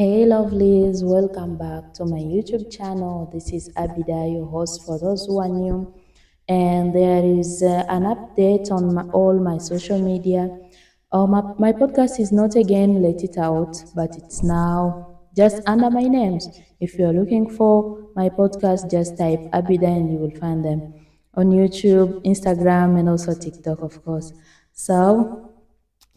Hey lovelies, welcome back to my YouTube channel. This is Abida, your host for those who are new. And there is an update on all my social media. My podcast is not again Let It Out, but it's now just under my names. If you're looking for my podcast, just type Abida and you will find them on YouTube, Instagram, and also TikTok, of course. So,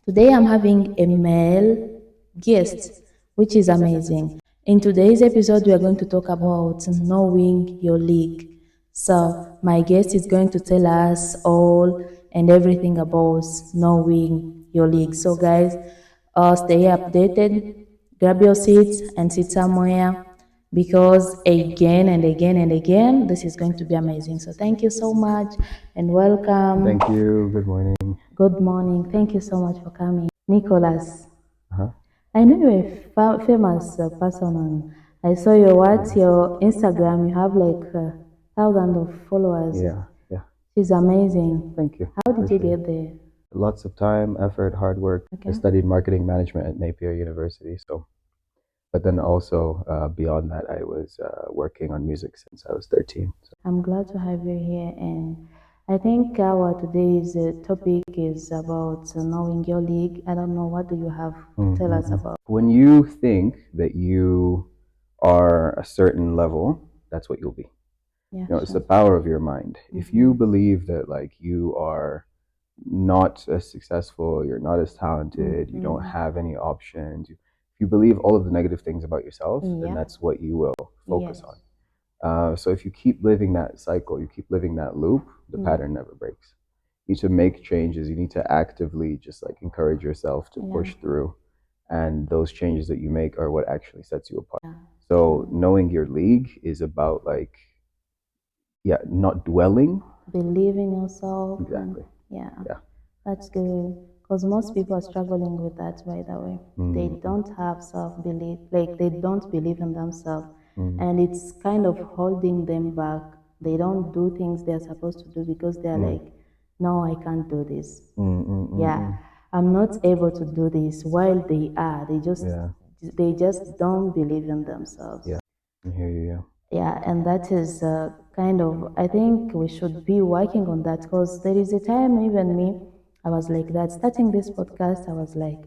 today I'm having a male guest, which is amazing. In today's episode, we are going to talk about knowing your league. So, my guest is going to tell us all and everything about knowing your league. So, guys, stay updated, grab your seats, and sit somewhere because again and again and again, this is going to be amazing. So, thank you so much and welcome. Thank you. Good morning. Good morning. Thank you so much for coming. Nicholas, Uh-huh. I know you're a famous person on. I saw your Instagram. You have like thousands of followers. Yeah. She's amazing. Thank you. How did you Appreciate it. get there? Lots of time, effort, hard work. I Okay. studied marketing management at Napier University. But then also beyond that, I was working on music since I was 13. I'm glad to have you here, and I think our today's topic is about knowing your league. I don't know, what do you have to tell us about? When you think that you are a certain level, that's what you'll be. Yeah, It's the power of your mind. If you believe that like you are not as successful, you're not as talented, you don't have any options, if you believe all of the negative things about yourself, then that's what you will focus Yes. on. So if you keep living that cycle, you keep living that loop, the pattern never breaks. You need to make changes. You need to actively just like encourage yourself to push through. And those changes that you make are what actually sets you apart. So knowing your league is about like, not dwelling. Believe in yourself. Exactly. Yeah. Yeah. That's good. Because most people are struggling with that, by the way. They don't have self belief, like they don't believe in themselves. And it's kind of holding them back. They don't do things they're supposed to do because they're like, no, I can't do this. Yeah, I'm not able to do this. While they are, they just don't believe in themselves. Yeah. I hear you. Yeah. Yeah, and that is kind of, I think we should be working on that because there is a time, even me, I was like that. Starting this podcast, I was like,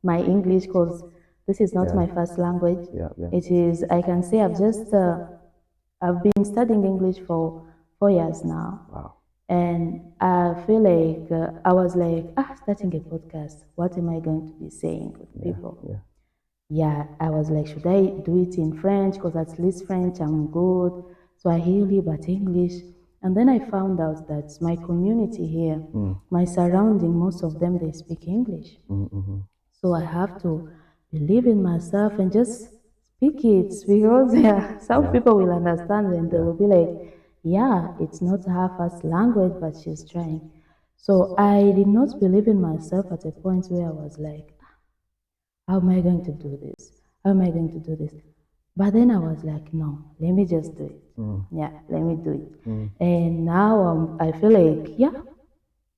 my English, because this is not my first language. Yeah. It is, I can say I've been studying English for 4 years now. Wow. And I feel like I was like, starting a podcast, what am I going to be saying with people? Yeah. Yeah, I was like, should I do it in French? Because at least French, I'm good. Swahili, but English. And then I found out that my community here, my surrounding, most of them, they speak English. So I have to believe in myself and just speak it because some people will understand and they will be like, yeah, it's not her first language, but she's trying. So I did not believe in myself at a point where I was like, how am I going to do this? How am I going to do this? But then I was like, no, let me just do it. Yeah, let me do it. And now I feel like, yeah,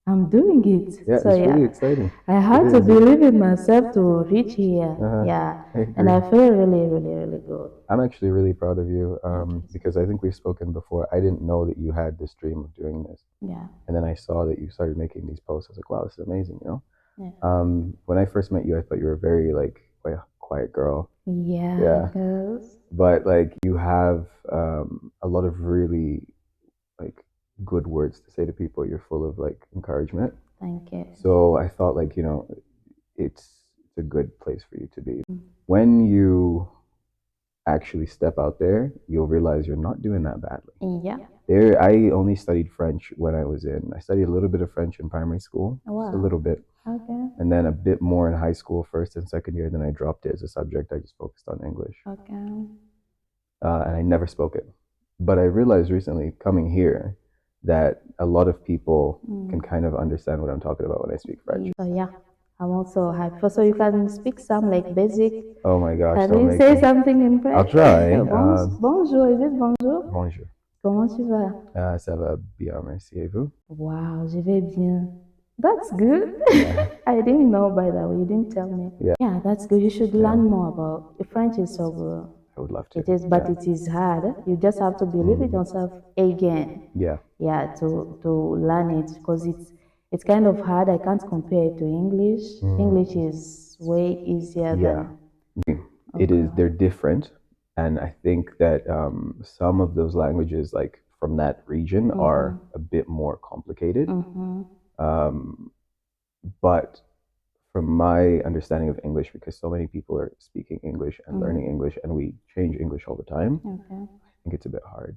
I'm doing it. Yeah, So it's really exciting. I had to believe in myself to reach here. Yeah, and I feel really, really, really good. I'm actually really proud of you because I think we've spoken before. I didn't know that you had this dream of doing this. Yeah. And then I saw that you started making these posts. I was like, wow, this is amazing. Yeah. When I first met you, I thought you were very like quite a quiet girl. Yeah. Yeah. Girls. But like you have a lot of really like good words to say to people. You're full of like encouragement. Thank you. So I thought like, it's a good place for you to be. When you actually step out there, you'll realize you're not doing that badly. Yeah. I only studied French when I studied a little bit of French in primary school, just a little bit. Okay. And then a bit more in high school, first and second year. Then I dropped it as a subject. I just focused on English. Okay. And I never spoke it. But I realized recently coming here that a lot of people can kind of understand what I'm talking about when I speak French. So yeah, I'm also happy. So you can speak some like basic. Oh my gosh. Can don't you make say me. something in French? I'll try. Bonjour, is it bonjour? Bonjour. Comment tu vas? Ça va bien, merci. Et vous? Wow, je vais bien. That's good. Yeah, I didn't know by the way. You didn't tell me. yeah, Yeah, that's good. You should yeah. learn more about French is so good. I would love to. It is, but Yeah. it is hard. You just have to believe in yourself again. Yeah. Yeah, to learn it because it's kind of hard. I can't compare it to English. English Mm. is way easier Yeah. than It is. okay. They're different, and I think that some of those languages, like from that region, are Mm-hmm. a bit more complicated. Mm-hmm. Um, but from my understanding of English, because so many people are speaking English and learning Mm. English, and we change English all the time, Okay. I think it's a bit hard.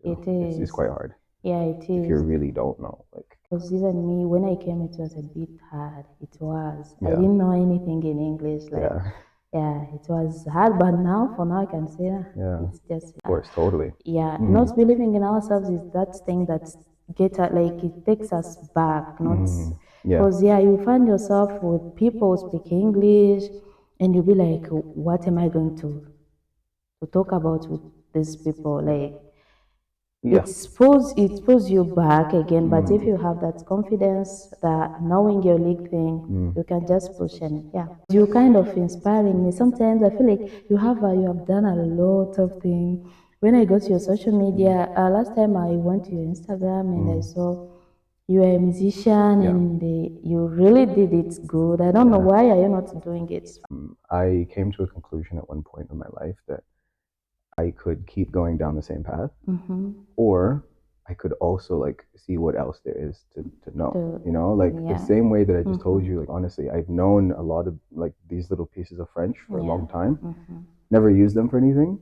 It It's is. quite hard Yeah, it if you is. really don't know. Like, Because even me, when I came, it was a bit hard. It was. I yeah, didn't know anything in English. Like, yeah, yeah, it was hard. But now, for now, I can say yeah. it's just, Of course, totally. yeah, Mm. not believing in ourselves is that thing that like, it takes us back. Not, Mm. Yeah. because, yeah, you find yourself with people who speak English and you'll be like, what am I going to talk about with these people? Like, Yeah. it pulls you back again. But if Mm. you have that confidence that knowing your league thing, Mm. you can just push and yeah. You kind of inspiring me. Sometimes I feel like you have done a lot of things. When I go to your social media, last time I went to your Instagram and I Mm. saw you are a musician Yeah. and you really did it good. I don't know Yeah. why are you not doing it. I came to a conclusion at one point in my life that I could keep going down the same path, Mm-hmm. or I could also like see what else there is to know. To, You know, like the yeah. same way that I just told Mm-hmm. you, like honestly, I've known a lot of like these little pieces of French for a Yeah. long time, Mm-hmm. never used them for anything.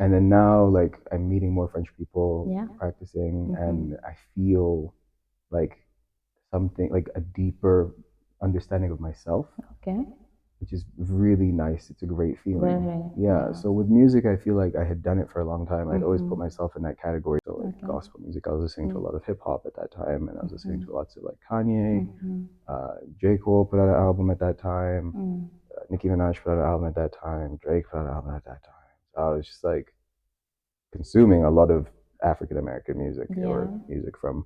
And then now like I'm meeting more French people, Yeah. practicing, Mm-hmm. and I feel like something like a deeper understanding of myself, Okay. which is really nice. It's a great feeling. Very, Yeah. yeah. So with music, I feel like I had done it for a long time. I'd always put Mm-hmm. myself in that category. So like Okay. gospel music, I was listening to a lot of hip hop at that time, and I was listening Mm-hmm. to lots of like Kanye, Mm-hmm. J Cole put out an album at that time, Mm. Nicki Minaj put out an album at that time, Drake put out an album at that time. So I was just like consuming a lot of African American music or Yeah. music from,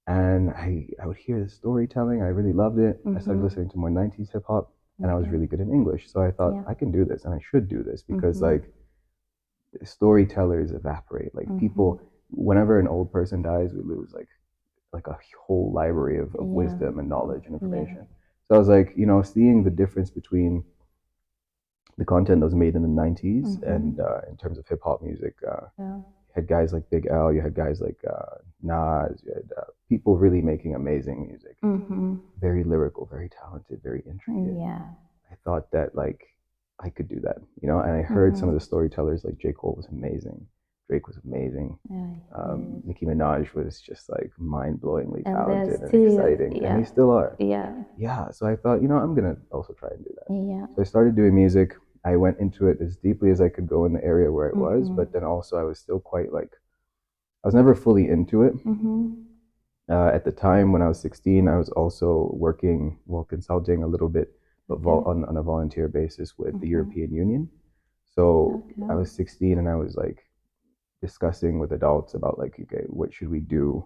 and I would hear the storytelling. I really loved it. I started Mm-hmm. listening to more 90s hip hop, and I was Okay. really good in English. So I thought Yeah. I can do this and I should do this because Mm-hmm. like storytellers evaporate. Like Mm-hmm. people, whenever an old person dies, we lose like a whole library of Yeah. wisdom and knowledge and Yeah. information. So I was like, you know, seeing the difference between the content that was made in the 90s and Mm-hmm. in terms of hip hop music, Yeah. you had guys like Big L, you had guys like Nas, you had people really making amazing music, Mm-hmm. very lyrical, very talented, very intricate. Yeah. I thought that like I could do that, you know. And I heard some of Mm-hmm. the storytellers like J Cole was amazing, Drake was amazing, Yeah. Yes. Nicki Minaj was just like mind-blowingly And they're talented and still, exciting, and they yeah. still are. Yeah. Yeah, so I thought, you know, I'm gonna also try and do that. Yeah. So I started doing music. I went into it as deeply as I could go in the area where it was, Mm-hmm. but then also I was still quite like I was never fully into it. Mm-hmm. At the time when I was 16, I was also working, well, consulting a little bit, but Okay. on a volunteer basis with the Mm-hmm. European Union. So I Okay. was 16 and I was like discussing with adults about like, okay, what should we do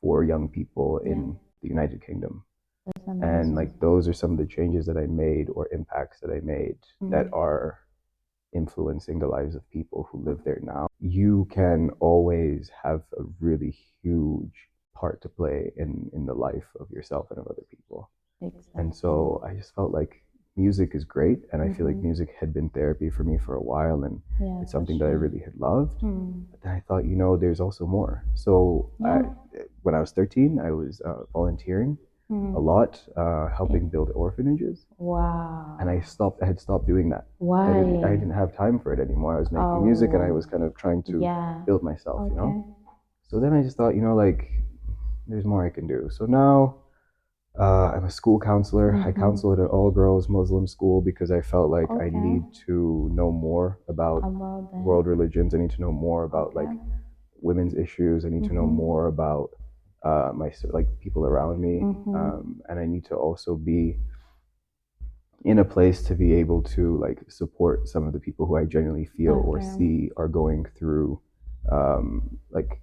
for young people Yeah. in the United Kingdom? That's And amazing. like those are some of the changes that I made or impacts that I made that Mm. are influencing the lives of people who live there now. You can always have a really huge part to play in the life of yourself and of other people. And Exactly. so I just felt like music is great, and I feel like Mm-hmm. music had been therapy for me for a while, and Yeah, it's for something that I sure. really had loved. Hmm. But then I thought, you know, there's also more. So Yeah. when I was 13, I was volunteering a Hmm. lot, helping build orphanages, and Wow. I had stopped doing that. I Why? didn't have time for it anymore. I was making music and I was Oh, kind of trying to yeah. build myself, you know? Okay. So then I just thought, you know, like there's more I can do. So now I'm a school counselor. I Mm-hmm. counsel at an all girls Muslim school because I felt like I Okay. need to know more about About that. world religions. I need to know more about Okay. like women's issues. I need to know Mm-hmm. more about my like people around me, Mm-hmm. and I need to also be in a place to be able to like support some of the people who I genuinely feel or Okay. see are going through like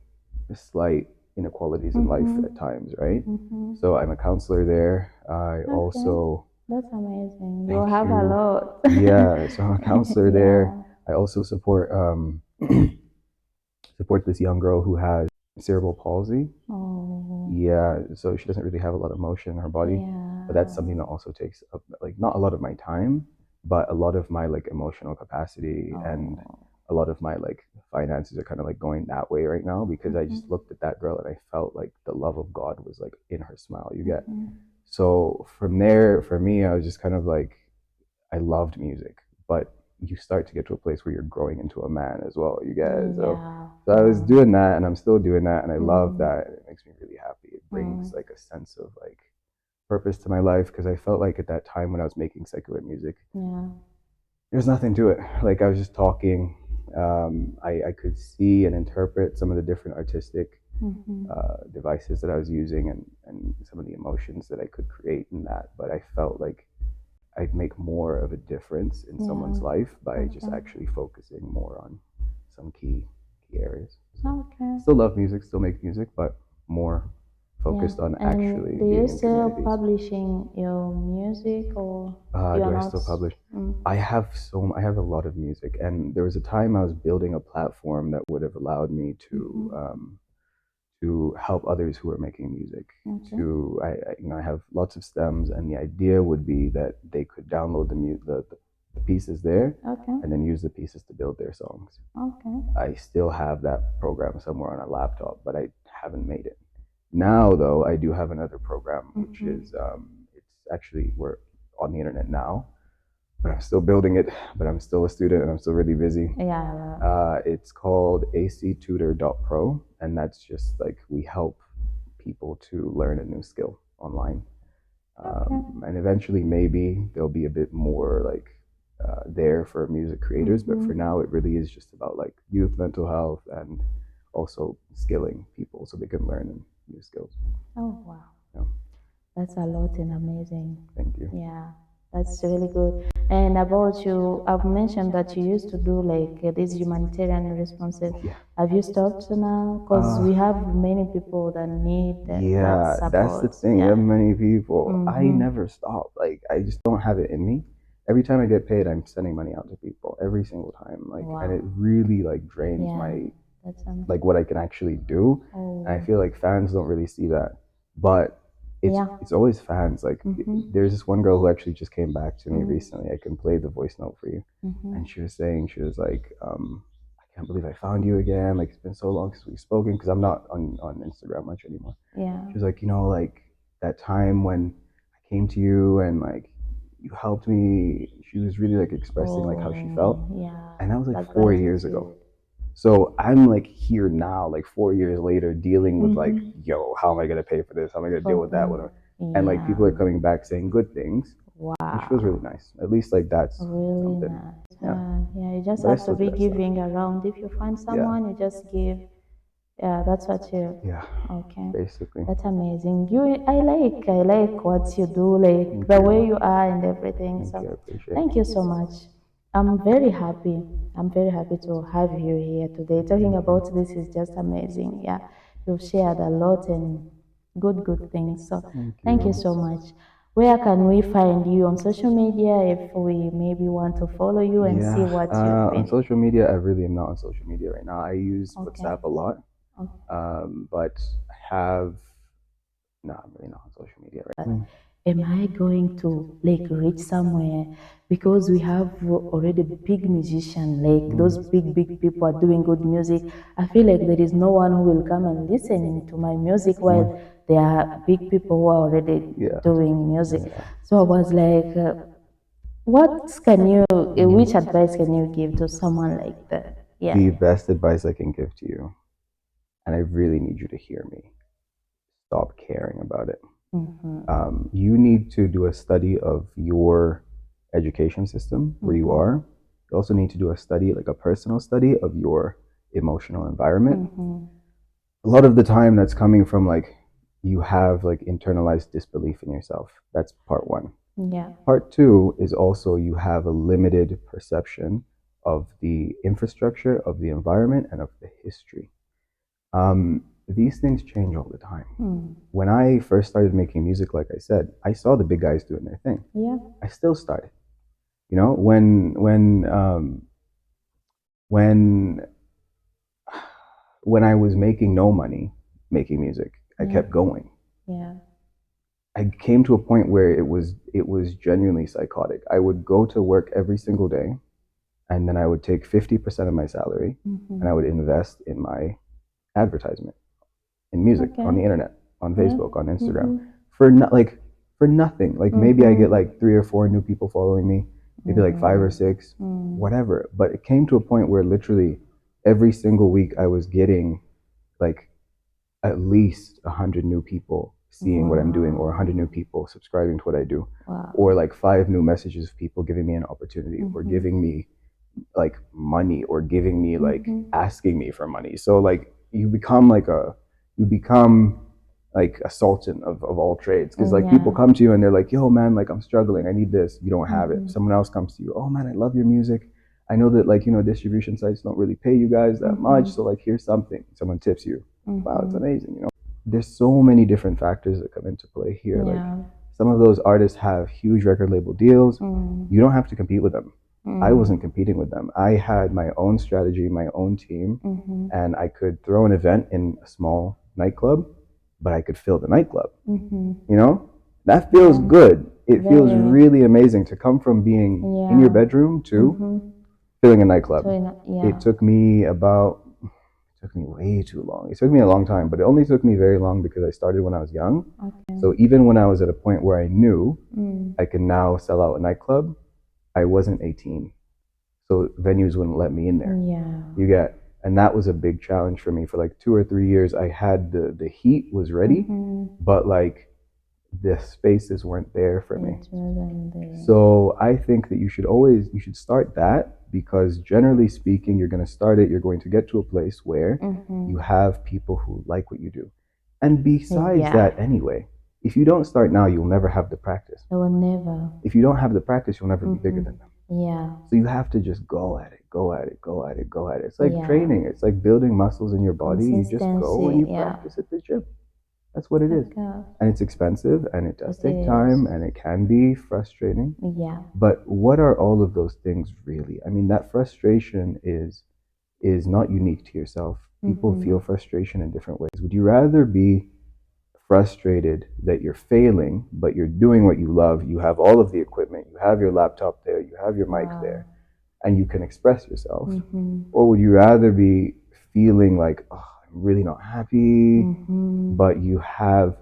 a slight inequalities in life at times, right? So I'm a counselor there. I Okay. also That's amazing. You thank have a you. lot. Yeah, so I'm a counselor there. Yeah. I also support this young girl who has cerebral palsy. Oh, Yeah, so she doesn't really have a lot of motion in her body, but that's something yeah. that also takes up like not a lot of my time, but a lot of my like emotional capacity and Oh. a lot of my like finances are kind of like going that way right now because I just looked at that girl and I felt like the love of God was like in her smile. You get. So from there, for me, I was just kind of like I loved music, but you start to get to a place where you're growing into a man as well. You get it? Yeah. So I was doing that, and I'm still doing that, and I love Mm. that. It makes me really happy. It brings like a sense of like purpose to my life because I felt like at that time when I was making secular music, Yeah. there's nothing to it. Like I was just talking. I could see and interpret some of the different artistic devices that I was using and some of the emotions that I could create in that. But I felt like I'd make more of a difference in someone's Yeah. life by just Okay. actually focusing more on some key areas. So Okay. still love music, still make music, but more Yeah. focused on And actually do you being in still communities. publishing your music or you're Do I not? still publish? Mm. I have a lot of music, and there was a time I was building a platform that would have allowed me to help others who are making music. Okay. I have lots of stems, and the idea would be that they could download the pieces there, Okay. and then use the pieces to build their songs. Okay. I still have that program somewhere on a laptop, but I haven't made it. Now, though, I do have another program, which is it's actually we're on the internet now, but I'm still building it. But I'm still a student, and I'm still really busy. Yeah. It's called actutor.pro, and that's just like we help people to learn a new skill online. Okay. And eventually, maybe there'll be a bit more like there for music creators, but for now, it really is just about like youth mental health and also skilling people so they can learn new skills. Oh wow. Yeah, That's a lot and amazing. thank you. Yeah, that's really good. And about you, I've mentioned that you used to do like these humanitarian responses. Yeah. Have you stopped now? Because we have many people that need that Yeah, that's the support. thing. We Yeah. have many people. I Mm-hmm. never stop. Like I just don't have it in me. Every time I get paid, I'm sending money out to people every single time. Like, and it Wow. really like drains Yeah. my That's like what I can actually do. And I oh feel like fans don't really see that. But yeah. it's always fans. Like Mm-hmm. there's this one girl who actually just came back to me Mm-hmm. recently. I can play the voice note for you. Mm-hmm. And she was saying she was like, I can't believe I found you again. Like it's been so long since we've spoken because I'm not on Instagram much anymore. Yeah. She was like, like that time when I came to you and like you helped me. She was really like expressing like how she felt, Oh yeah. and that was like That 4 years gratitude. ago. So I'm like here now, like 4 years later, dealing with like, Mm-hmm. yo, how am I gonna pay for this? How am I gonna deal with that? Whatever. And like Yeah. people are coming back saying good things, which feels really Wow. nice. At least like that's Really something. nice. Yeah. Yeah, you just But I have to still do be that stuff. giving around. If you find Yeah. someone, you just give. Yeah, that's what you. Yeah. Okay. Basically. That's amazing. I like what you do, like Thank the you. way you are and everything. Thank you. I So appreciate thank it. you so much. I'm very happy. I'm very happy to have you here today. Talking about this is just amazing. Yeah, you've shared a lot and good things. So Thank thank you you. so much. Where can we find you on social media if we maybe want to follow you and see Yeah. what you've On been? social media, I really am not on social media right now. I use Okay. WhatsApp a lot. Okay. But I have no, I'm really not on social media right now. Am I going to like reach somewhere? Because we have already big musician, like those big people are doing good music. I feel like there is no one who will come and listening to my music while there are big people who are already Yeah. doing music. Yeah. So I was like, what can you, which advice can you give to someone like that? Yeah. The best advice I can give to you, and I really need you to hear me, stop caring about it. You need to do a study of your education system where you are. You also need to do a study, like a personal study of your emotional environment. A lot of the time that's coming from like you have like internalized disbelief in yourself. That's part one. Yeah. Part two is also you have a limited perception of the infrastructure, of the environment, and of the history. these things change all the time. Mm. When I first started making music, like I said, I saw the big guys doing their thing. Yeah. I still started. You know, when when I was making no money making music, I Yeah. kept going. Yeah. I came to a point where it was genuinely psychotic. I would go to work every single day, and then I would take 50% of my salary, Mm-hmm. and I would invest in my advertisement, in music, Okay. on the internet, on Yeah. Facebook, on Instagram, Mm-hmm. for nothing. Like maybe I get Mm-hmm. like 3 or 4 new people following me, maybe like 5 or 6, Mm. whatever. But it came to a point where literally every single week I was getting like at least 100 new people seeing what I'm doing, or 100 new people subscribing to what I do, Wow. or like 5 new messages of people giving me an opportunity, or Mm-hmm. giving me like money, or giving me like Mm-hmm. asking me for money. So like you become like a sultan of all trades, because like people Yeah. come to you and they're like, yo man, like I'm struggling, I need this, you don't have it. Mm-hmm. Someone else comes to you, oh man, I love your music, I know that like distribution sites don't really pay you guys that much, Mm-hmm. so like here's something, someone tips you. Wow, it's Mm-hmm. amazing. There's so many different factors that come into play here. Like Yeah. some of those artists have huge record label deals. Mm. You don't have to compete with them. I Mm. wasn't competing with them. I had my own strategy, my own team, Mm-hmm. and I could throw an event in a small nightclub, but I could fill the nightclub. Mm-hmm. That feels Yeah. good. It feels Very. really amazing to come from being in your Yeah. bedroom to Mm-hmm. filling a nightclub. Yeah. It took me way too long. It took me a long time, but it only took me very long because I started when I was young. Okay. So even when I was at a point where I knew Mm. I can now sell out a nightclub, I wasn't 18. So venues wouldn't let me in there. Yeah. And that was a big challenge for me. For like 2 or 3 years, I had the heat was ready, Mm-hmm. but like the spaces weren't there for me. It wasn't there. So I think that you should start that, because generally speaking, you're going to start it, you're going to get to a place where Mm-hmm. you have people who like what you do. And besides Yeah. that, anyway, if you don't start now, you'll never have the practice. I will never. If you don't have the practice, you'll never be bigger Mm-hmm. than them. Yeah. So you have to just go at it, go at it, go at it, go at it. It's like Yeah. training. It's like building muscles in your body. You just go and Consistency. you Yeah. practice at the gym. That's what it is. Okay. And it's expensive, and it does It take is. time, and it can be frustrating. Yeah. But what are all of those things really? I mean, that frustration is not unique to yourself. People Mhm. feel frustration in different ways. Would you rather be frustrated that you're failing, but you're doing what you love? You have all of the equipment, you have your laptop there, you have your mic Wow. there, and you can express yourself. Mm-hmm. Or would you rather be feeling like, oh, I'm really not happy, Mm-hmm. but you have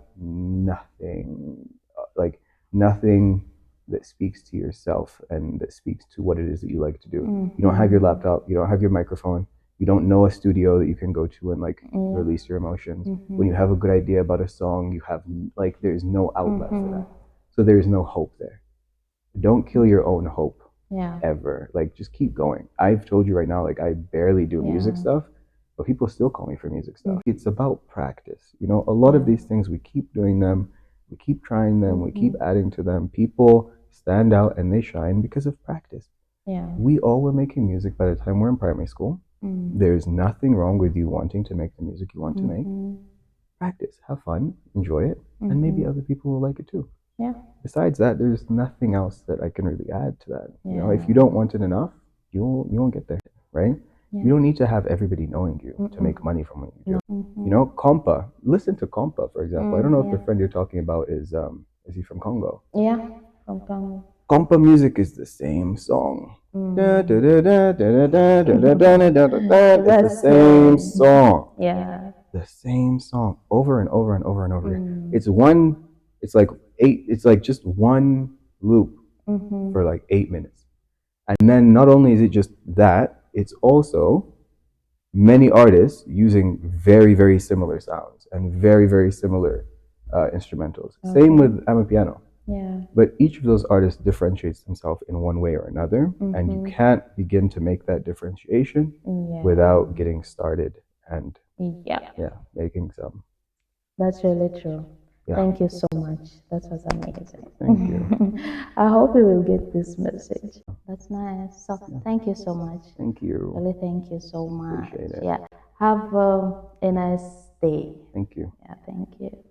nothing, like nothing that speaks to yourself and that speaks to what it is that you like to do? You don't have your Mm-hmm. laptop, you don't have your microphone, you don't know a studio that you can go to and like Yeah. release your emotions. Mm-hmm. When you have a good idea about a song, you have like there's no outlet for Mm-hmm. that. So there's no hope there. Don't kill your own hope Yeah. ever. Like just keep going. I've told you right now, like I barely do music Yeah. stuff, but people still call me for music stuff. It's about practice. A lot of Yeah. these things, we keep doing them, we keep trying them, we keep Mhm. adding to them. People stand out and they shine because of practice. Yeah. We all were making music by the time we're in primary school. Mm. There's nothing wrong with you wanting to make the music you want to make. Mhm. Practice, have fun, enjoy it, and maybe Mhm. other people will like it too. Yeah. Besides that, there's nothing else that I can really add to that. If you Yeah. don't want it enough, you won't get there, right? Yeah. You don't need to have everybody knowing you to Mm-mm. make money from what you do. Mhm. Compa. Listen to Compa, for example. I don't know if the Yeah. friend you're talking about is he from Congo? Yeah. From Congo. Compa music is the same song. Mm. It's the same song. Yeah. The same song over and over and over and over again. Mm. It's like just one loop Mhm. for like 8 minutes. And then not only is it just that, it's also many artists using very, very similar sounds and very, very similar instrumentals. Same Okay. with Amapiano. Yeah. But each of those artists differentiates themselves in one way or another, and you can't begin to make that differentiation Yeah. without getting started and Yeah. making some. That's really true. Yeah. Thank you so much. That was amazing. Thank you. I hope you will get this message. That's nice. So thank you so much. Thank you. Really, thank you so much. Appreciate it. Yeah. Have a nice day. Thank you. Yeah, thank you.